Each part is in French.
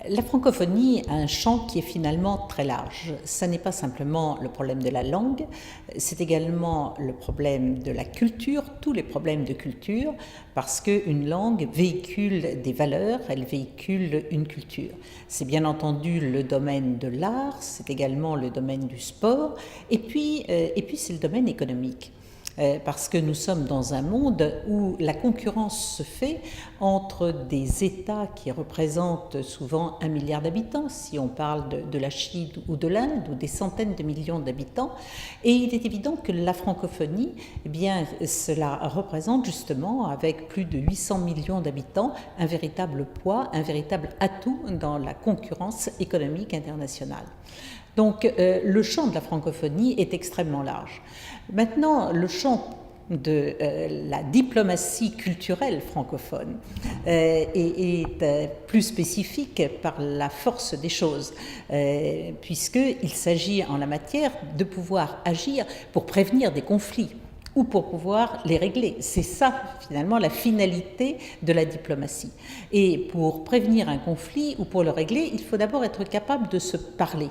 La francophonie a un champ qui est finalement très large. Ça n'est pas simplement le problème de la langue, c'est également le problème de la culture, tous les problèmes de culture, parce qu'une langue véhicule des valeurs, elle véhicule une culture. C'est bien entendu le domaine de l'art, c'est également le domaine du sport, et puis c'est le domaine économique. Parce que nous sommes dans un monde où la concurrence se fait entre des États qui représentent souvent 1 milliard d'habitants, si on parle de la Chine ou de l'Inde, ou des centaines de millions d'habitants. Et il est évident que la francophonie, eh bien, cela représente justement, avec plus de 800 millions d'habitants, un véritable poids, un véritable atout dans la concurrence économique internationale. Donc le champ de la francophonie est extrêmement large. Maintenant, le champ de la diplomatie culturelle francophone est plus spécifique par la force des choses, puisqu'il s'agit en la matière de pouvoir agir pour prévenir des conflits ou pour pouvoir les régler. C'est ça, finalement, la finalité de la diplomatie. Et pour prévenir un conflit ou pour le régler, il faut d'abord être capable de se parler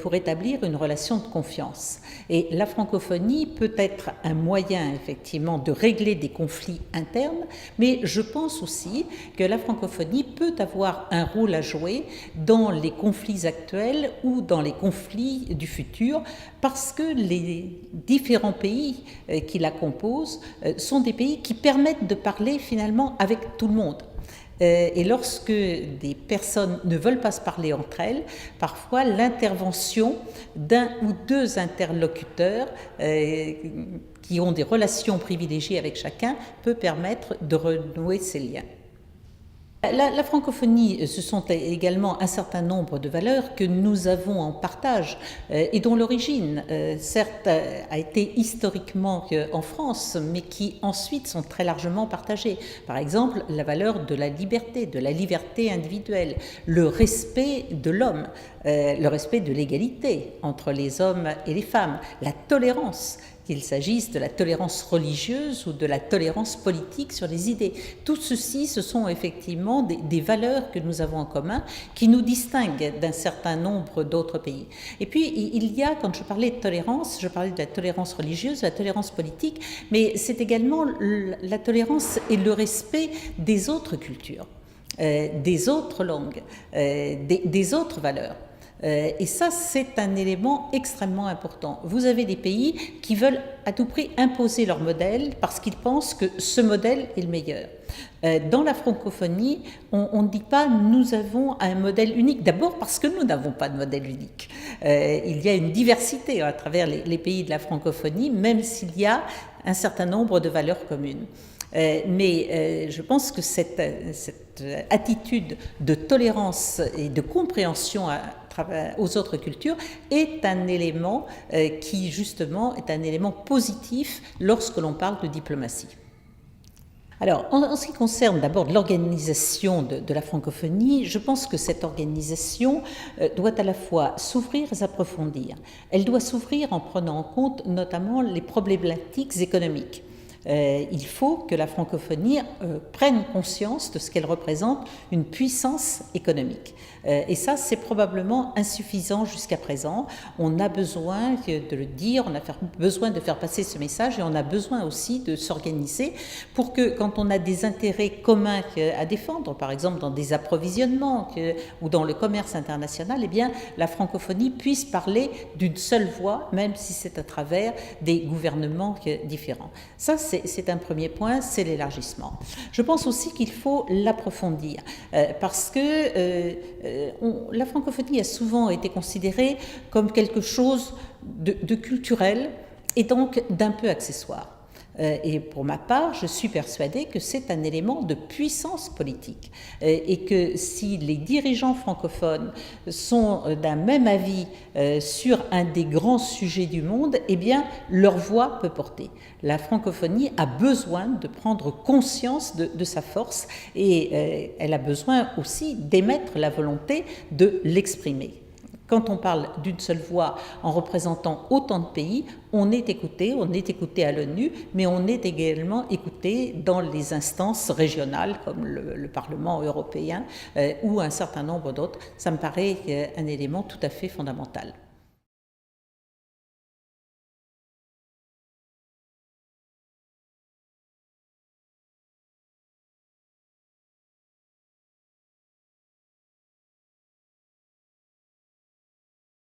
pour établir une relation de confiance. Et la francophonie peut être un moyen, effectivement, de régler des conflits internes, mais je pense aussi que la francophonie peut avoir un rôle à jouer dans les conflits actuels ou dans les conflits du futur, parce que les différents pays qui la composent sont des pays qui permettent de parler, finalement, avec tout le monde. Et lorsque des personnes ne veulent pas se parler entre elles, parfois l'intervention d'un ou deux interlocuteurs qui ont des relations privilégiées avec chacun peut permettre de renouer ces liens. La francophonie, ce sont également un certain nombre de valeurs que nous avons en partage et dont l'origine, certes, a été historiquement en France, mais qui ensuite sont très largement partagées. Par exemple, la valeur de la liberté individuelle, le respect de l'homme, le respect de l'égalité entre les hommes et les femmes, la tolérance, qu'il s'agisse de la tolérance religieuse ou de la tolérance politique sur les idées. Tout ceci, ce sont effectivement des valeurs que nous avons en commun qui nous distinguent d'un certain nombre d'autres pays. Et puis, il y a, quand je parlais de tolérance, je parlais de la tolérance religieuse, de la tolérance politique, mais c'est également la tolérance et le respect des autres cultures, des autres langues, des autres valeurs. Et ça, c'est un élément extrêmement important. Vous avez des pays qui veulent à tout prix imposer leur modèle parce qu'ils pensent que ce modèle est le meilleur. Dans la francophonie, on ne dit pas « nous avons un modèle unique », d'abord parce que nous n'avons pas de modèle unique. Il y a une diversité à travers les pays de la francophonie, même s'il y a un certain nombre de valeurs communes. Mais je pense que cette attitude de tolérance et de compréhension aux autres cultures est un élément qui justement est un élément positif lorsque l'on parle de diplomatie. Alors, en ce qui concerne d'abord l'organisation de la francophonie, je pense que cette organisation doit à la fois s'ouvrir et s'approfondir. Elle doit s'ouvrir en prenant en compte notamment les problématiques économiques. Il faut que la francophonie prenne conscience de ce qu'elle représente, une puissance économique. Et ça, c'est probablement insuffisant jusqu'à présent. On a besoin de le dire, on a besoin de faire passer ce message et on a besoin aussi de s'organiser pour que quand on a des intérêts communs à défendre, par exemple dans des approvisionnements ou dans le commerce international, eh bien, la francophonie puisse parler d'une seule voix, même si c'est à travers des gouvernements différents. Ça, c'est un premier point, c'est l'élargissement. Je pense aussi qu'il faut l'approfondir parce que la francophonie a souvent été considérée comme quelque chose de culturel et donc d'un peu accessoire. Et pour ma part, je suis persuadée que c'est un élément de puissance politique et que si les dirigeants francophones sont d'un même avis sur un des grands sujets du monde, eh bien, leur voix peut porter. La francophonie a besoin de prendre conscience de sa force et elle a besoin aussi d'émettre la volonté de l'exprimer. Quand on parle d'une seule voix en représentant autant de pays, on est écouté à l'ONU, mais on est également écouté dans les instances régionales comme le Parlement européen ou un certain nombre d'autres. Ça me paraît un élément tout à fait fondamental.